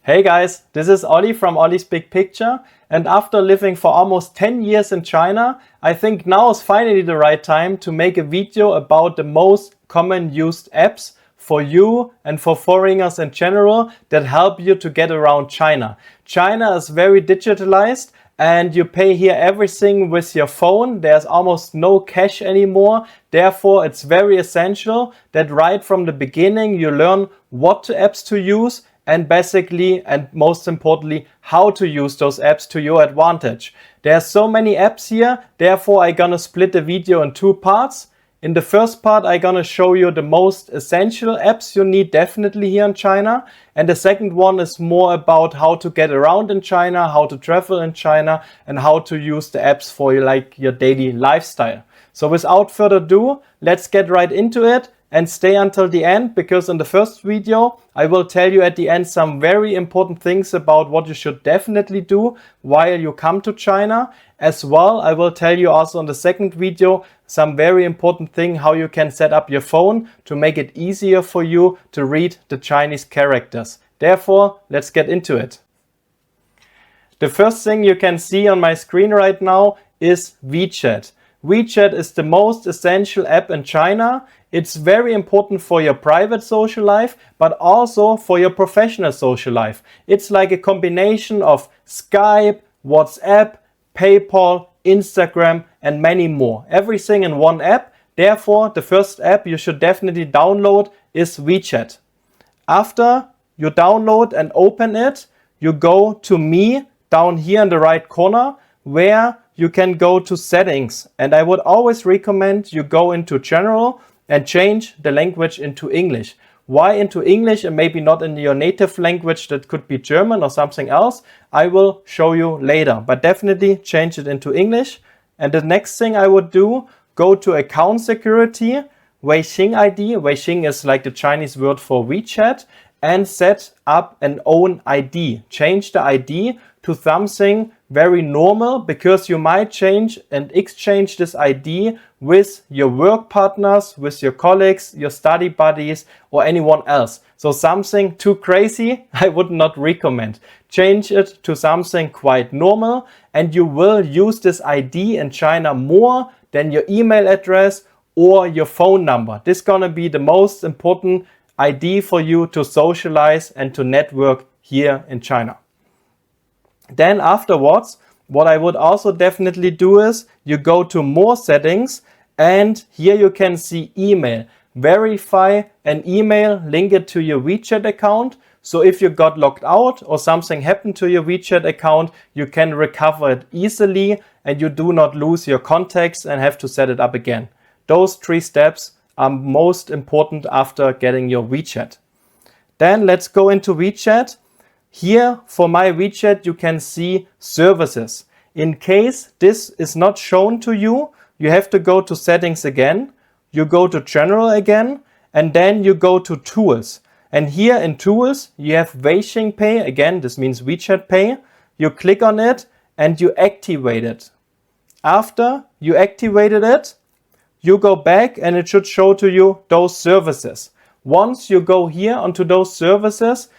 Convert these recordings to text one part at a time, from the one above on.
Hey guys, this is Ollie from OlisBigPicture, and after living for almost 10 years in China, I think now is finally the right time to make a video about the most common used apps for you and for foreigners in general that help you to get around China. China is very digitalized and you pay here everything with your phone. There's almost no cash anymore. Therefore, it's very essential that right from the beginning you learn what apps to use and basically, and most importantly, how to use those apps to your advantage. There are so many apps here, therefore I'm gonna split the video in two parts. In the first part, I'm gonna show you the most essential apps you need definitely here in China. And the second one is more about how to get around in China, how to travel in China, and how to use the apps for your daily lifestyle. So without further ado, let's get right into it. And stay until the end, because in the first video I will tell you at the end some very important things about what you should definitely do while you come to China. As well, I will tell you also in the second video some very important thing how you can set up your phone to make it easier for you to read the Chinese characters. Therefore, let's get into it. The first thing you can see on my screen right now is Wechat. Wechat is the most essential app in China. It's very important for your private social life, but also for your professional social life. It's like a combination of Skype, WhatsApp, PayPal, Instagram, and many more. Everything in one app. Therefore, the first app you should definitely download is Wechat. After you download and open it, you go to Me down here in the right corner, where you can go to settings. And I would always recommend you go into general and change the language into English. Why into English and maybe not in your native language? That could be German or something else. I will show you later, but definitely change it into English. And the next thing I would do, go to account security, Weixin ID. Weixin is like the Chinese word for WeChat, and set up an own ID. Change the ID to something very normal, because you might change and exchange this ID with your work partners, with your colleagues, your study buddies, or anyone else. So something too crazy, I would not recommend. Change it to something quite normal, and you will use this ID in China more than your email address or your phone number. This is gonna be the most important ID for you to socialize and to network here in China. Then afterwards, what I would also definitely do is you go to more settings, and here you can see email. Verify an email, link it to your Wechat account. So if you got locked out or something happened to your Wechat account, you can recover it easily and you do not lose your contacts and have to set it up again. Those three steps are most important after getting your Wechat. Then let's go into Wechat. Here for my Wechat you can see services. In case this is not shown to you, you have to go to settings again, you go to general again, and then you go to tools. And here in tools you have Weixin Pay, again this means Wechat Pay. You click on it and you activate it. After you activated it, you go back and it should show to you those services. Once you go here onto those services,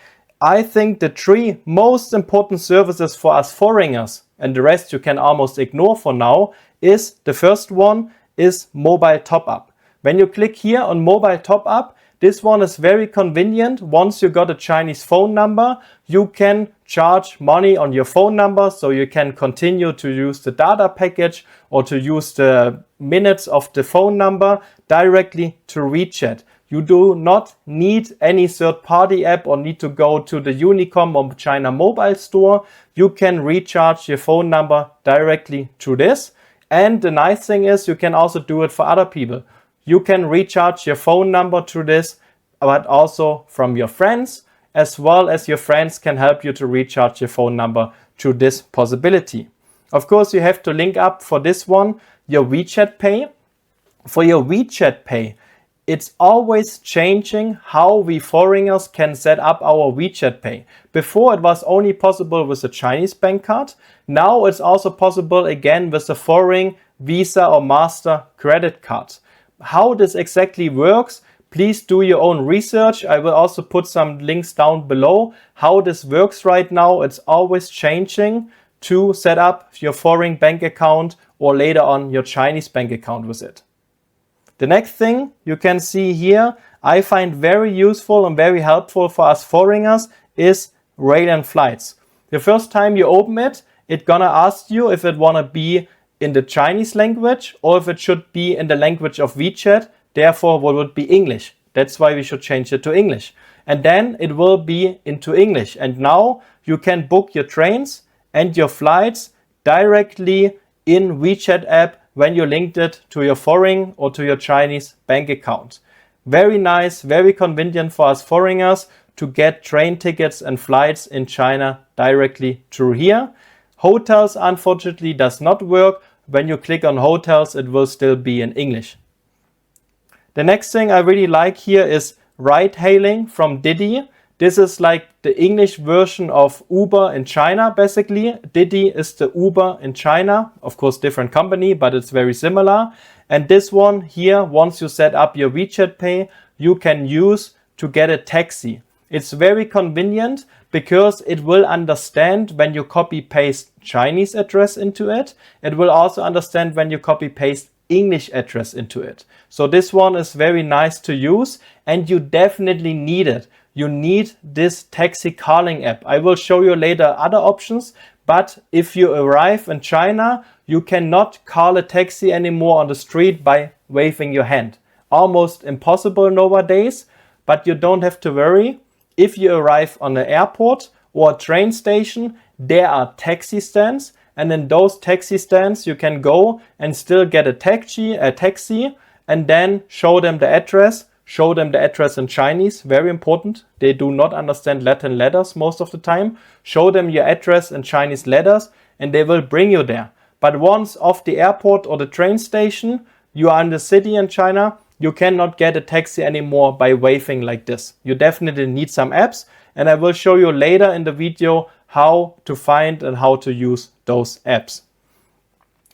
I think the three most important services for us foreigners, and the rest you can almost ignore for now, is the first one is mobile top-up. When you click here on mobile top-up, this one is very convenient. Once you got a Chinese phone number, you can charge money on your phone number, so you can continue to use the data package or to use the minutes of the phone number directly to Wechat. You do not need any third-party app or need to go to the Unicom or China Mobile Store. You can recharge your phone number directly to this. And the nice thing is you can also do it for other people. You can recharge your phone number to this, but also from your friends, as well as your friends can help you to recharge your phone number to this possibility. Of course, you have to link up for this one your Wechat Pay. For your Wechat Pay, it's always changing how we foreigners can set up our Wechat Pay. Before it was only possible with a Chinese bank card. Now it's also possible again with a foreign Visa or Master credit card. How this exactly works, Please do your own research. I will also put some links down below how this works right now. It's always changing to set up your foreign bank account or later on your Chinese bank account with it. The next thing you can see here, I find very useful and very helpful for us foreigners is rail and flights. The first time you open it, it's gonna ask you if it wanna be in the Chinese language or if it should be in the language of Wechat. Therefore, what would be English? That's why we should change it to English. And then it will be into English. And now you can book your trains and your flights directly in Wechat app when you linked it to your foreign or to your Chinese bank account. Very nice, very convenient for us foreigners to get train tickets and flights in China directly through here. Hotels, unfortunately, does not work. When you click on hotels, it will still be in English. The next thing I really like here is ride hailing from Didi. This is like the English version of Uber in China, basically. Didi is the Uber in China. Of course, different company, but it's very similar. And this one here, once you set up your Wechat Pay, you can use to get a taxi. It's very convenient because it will understand when you copy paste Chinese address into it. It will also understand when you copy paste English address into it. So this one is very nice to use and you definitely need it. You need this taxi calling app. I will show you later other options, but if you arrive in China, you cannot call a taxi anymore on the street by waving your hand. Almost impossible nowadays, but you don't have to worry. If you arrive on an airport or a train station, there are taxi stands, and in those taxi stands you can go and still get a taxi, and then show them the address in Chinese, very important. They do not understand Latin letters most of the time. Show them your address in Chinese letters and they will bring you there. But once off the airport or the train station, you are in the city in China, you cannot get a taxi anymore by waving like this. You definitely need some apps, and I will show you later in the video how to find and how to use those apps.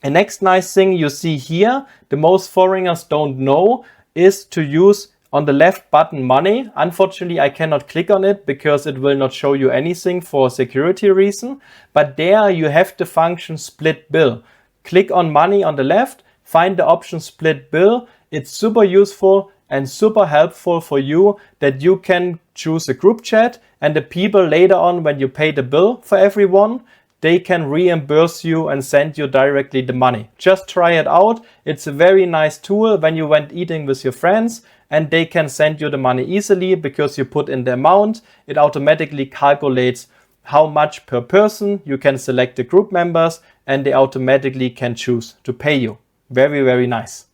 A next nice thing you see here, the most foreigners don't know, is to use on the left button money. Unfortunately, I cannot click on it because it will not show you anything for security reason. But there you have the function split bill. Click on money on the left, find the option split bill. It's super useful and super helpful for you that you can choose a group chat and the people later on when you pay the bill for everyone, they can reimburse you and send you directly the money. Just try it out. It's a very nice tool when you went eating with your friends and they can send you the money easily because you put in the amount. It automatically calculates how much per person. You can select the group members and they automatically can choose to pay you. Very, very nice.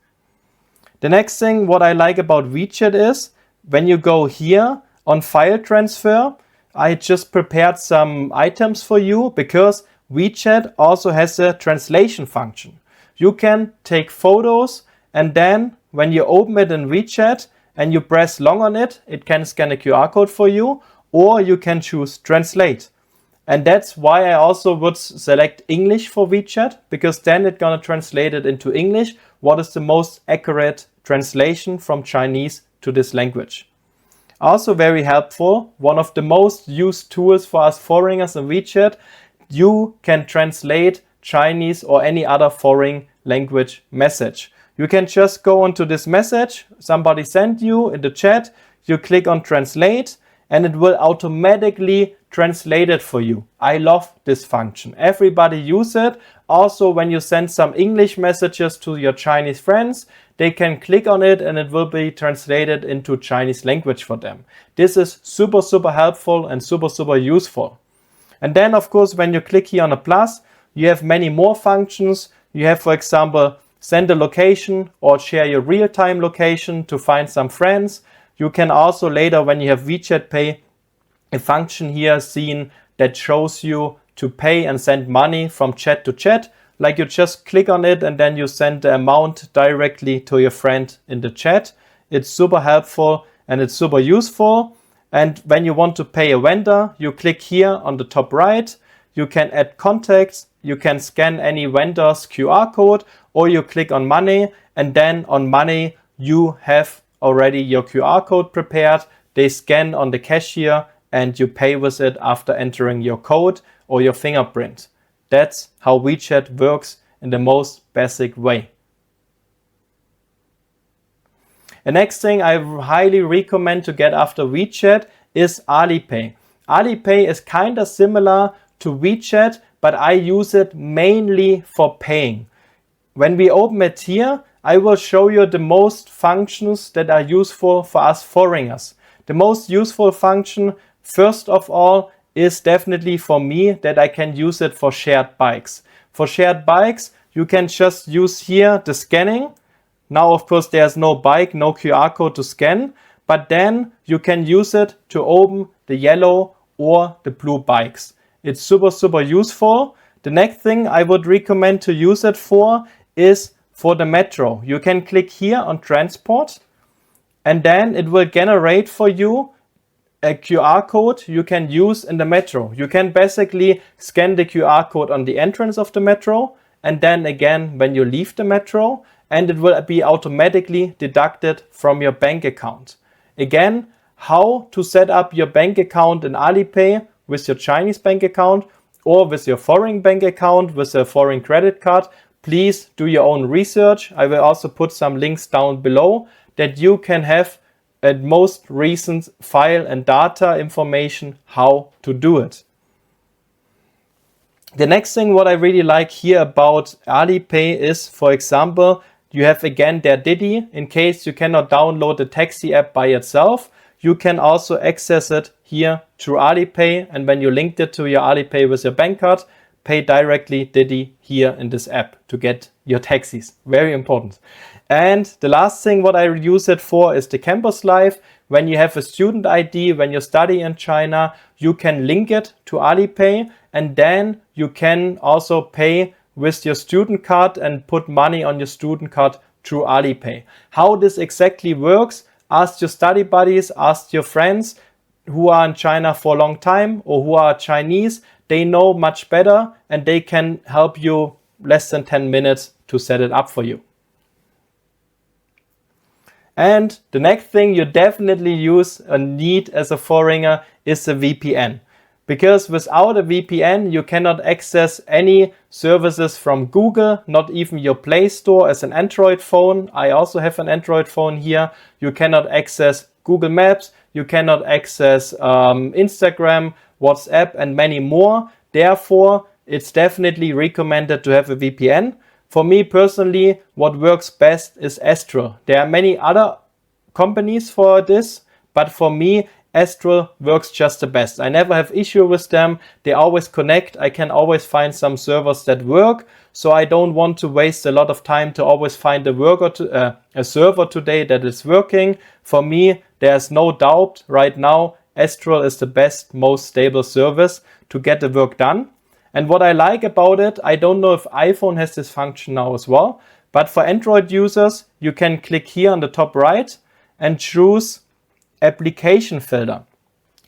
The next thing what I like about Wechat is when you go here on file transfer, I just prepared some items for you because Wechat also has a translation function. You can take photos and then when you open it in Wechat and you press long on it, it can scan a QR code for you, or you can choose translate. And that's why I also would select English for Wechat, because then it's gonna translate it into English. What is the most accurate translation from Chinese to this language? Also very helpful, one of the most used tools for us foreigners in Wechat, you can translate Chinese or any other foreign language message. You can just go into this message, somebody sent you in the chat, you click on translate and it will automatically translate it for you. I love this function. Everybody use it. Also, when you send some English messages to your Chinese friends, they can click on it and it will be translated into Chinese language for them. This is super, super helpful and super, super useful. And then, of course, when you click here on a plus, you have many more functions. You have, for example, send a location or share your real-time location to find some friends. You can also later, when you have Wechat Pay, a function here seen that shows you to pay and send money from chat to chat. Like you just click on it and then you send the amount directly to your friend in the chat. It's super helpful and it's super useful. And when you want to pay a vendor, you click here on the top right. You can add contacts. You can scan any vendor's QR code, or you click on money, and then on money you have already your QR code prepared. They scan on the cashier and you pay with it after entering your code or your fingerprint. That's how WeChat works in the most basic way. The next thing I highly recommend to get after WeChat is Alipay. Alipay is kind of similar to WeChat, but I use it mainly for paying. When we open it here, I will show you the most functions that are useful for us foreigners. The most useful function, first of all, is definitely for me that I can use it for shared bikes. For shared bikes, you can just use here the scanning. Now, of course, there's no bike, no QR code to scan, but then you can use it to open the yellow or the blue bikes. It's super useful. The next thing I would recommend to use it for is for the metro. You can click here on transport and then it will generate for you a QR code you can use in the metro. You can basically scan the QR code on the entrance of the metro and then again when you leave the metro, and it will be automatically deducted from your bank account. Again, how to set up your bank account in Alipay with your Chinese bank account or with your foreign bank account with a foreign credit card, please do your own research. I will also put some links down below that you can have a most recent file and data information how to do it. The next thing what I really like here about Alipay is, for example, you have again their Didi. In case you cannot download the taxi app by itself, you can also access it here through Alipay, and when you linked it to your Alipay with your bank card, pay directly Didi here in this app to get your taxis. Very important. And the last thing what I use it for is the campus life. When you have a student ID, when you study in China, you can link it to Alipay, and then you can also pay with your student card and put money on your student card through Alipay. How this exactly works, ask your study buddies, ask your friends who are in China for a long time or who are Chinese. They know much better and they can help you less than 10 minutes to set it up for you. And the next thing you definitely use and need as a foreigner is a VPN. Because without a VPN, you cannot access any services from Google, not even your Play Store as an Android phone. I also have an Android phone here. You cannot access Google Maps. You cannot access Instagram, WhatsApp, and many more. Therefore, it's definitely recommended to have a VPN. For me personally, what works best is Astral. There are many other companies for this, but for me, Astral works just the best. I never have issue with them. They always connect. I can always find some servers that work. So I don't want to waste a lot of time to always find a server today that is working. For me, there's no doubt right now, Astral is the best, most stable service to get the work done. And what I like about it, I don't know if iPhone has this function now as well, but for Android users, you can click here on the top right and choose application filter.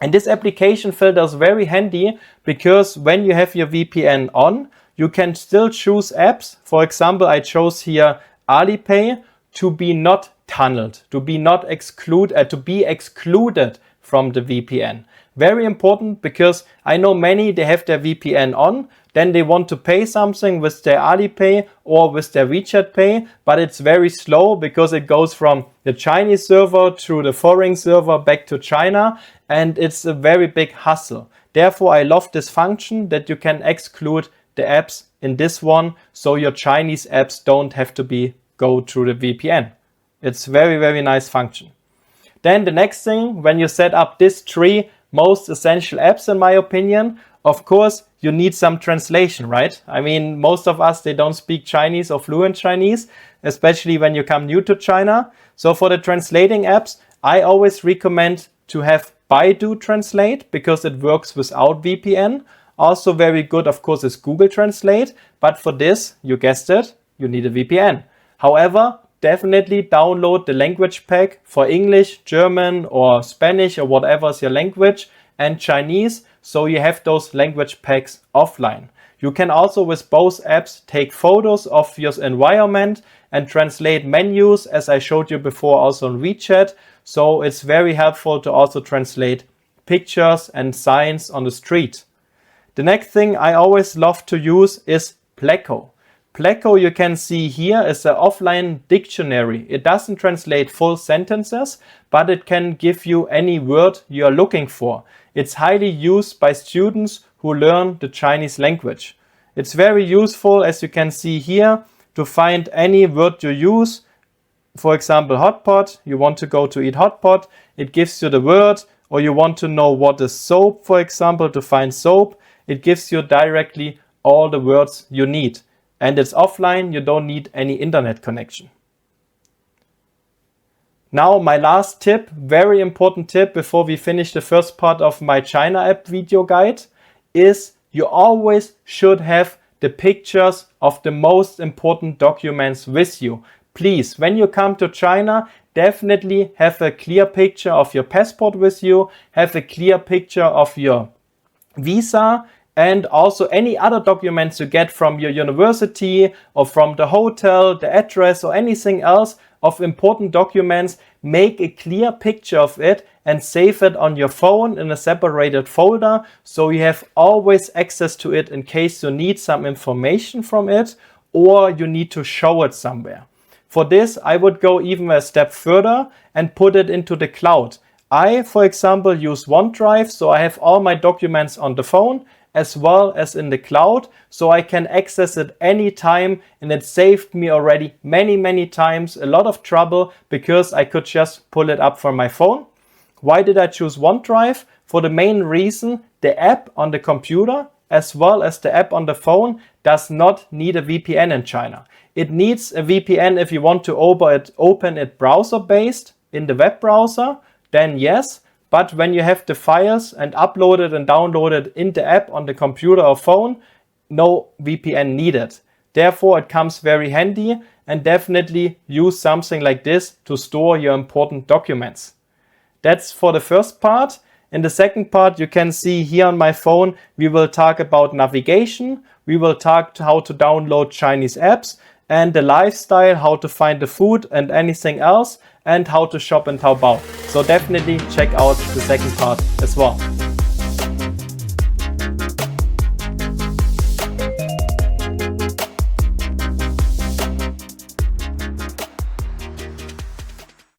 And this application filter is very handy because when you have your VPN on, you can still choose apps. For example, I chose here Alipay to be not tunneled, to be excluded from the VPN. Very important because I know many, they have their VPN on, then they want to pay something with their Alipay or with their WeChat Pay, but it's very slow because it goes from the Chinese server through the foreign server back to China, and it's a very big hassle. Therefore, I love this function that you can exclude the apps in this one, so your Chinese apps don't have to go through the VPN. It's very nice function. Then the next thing, when you set up these 3 most essential apps, in my opinion, of course, you need some translation, right? I mean, most of us, they don't speak Chinese or fluent Chinese, especially when you come new to China. So for the translating apps, I always recommend to have Baidu Translate because it works without VPN. Also very good, of course, is Google Translate. But for this, you guessed it, you need a VPN. However, definitely download the language pack for English, German, or Spanish, or whatever is your language. and Chinese, so you have those language packs offline. You can also with both apps take photos of your environment and translate menus, as I showed you before also on Wechat. So it's very helpful to also translate pictures and signs on the street. The next thing I always love to use is Pleco. Pleco, you can see here, is an offline dictionary. It doesn't translate full sentences, but it can give you any word you are looking for. It's highly used by students who learn the Chinese language. It's very useful, as you can see here, to find any word you use. For example, hotpot, you want to go to eat hotpot, it gives you the word, or you want to know what is soap, for example, to find soap, it gives you directly all the words you need. And it's offline, you don't need any internet connection. Now my last tip, very important tip before we finish the first part of my China app video guide, is you always should have the pictures of the most important documents with you. Please, when you come to China, definitely have a clear picture of your passport with you, have a clear picture of your visa, and also any other documents you get from your university or from the hotel, the address or anything else of important documents. Make a clear picture of it and save it on your phone in a separated folder, so you have always access to it in case you need some information from it or you need to show it somewhere. For this, I would go even a step further and put it into the cloud. I, for example, use OneDrive, so I have all my documents on the phone as well as in the cloud, so I can access it anytime, and it saved me already many times a lot of trouble because I could just pull it up from my phone. Why did I choose OneDrive? For the main reason, the app on the computer as well as the app on the phone does not need a VPN in China. It needs a VPN if you want to open it browser-based in the web browser, then yes. But when you have the files and upload it and download it in the app on the computer or phone, no VPN needed. Therefore, it comes very handy, and definitely use something like this to store your important documents. That's for the first part. In the second part, you can see here on my phone, we will talk about navigation. We will talk how to download Chinese apps and the lifestyle, how to find the food and anything else, and how to shop in Taobao. So definitely check out the second part as well.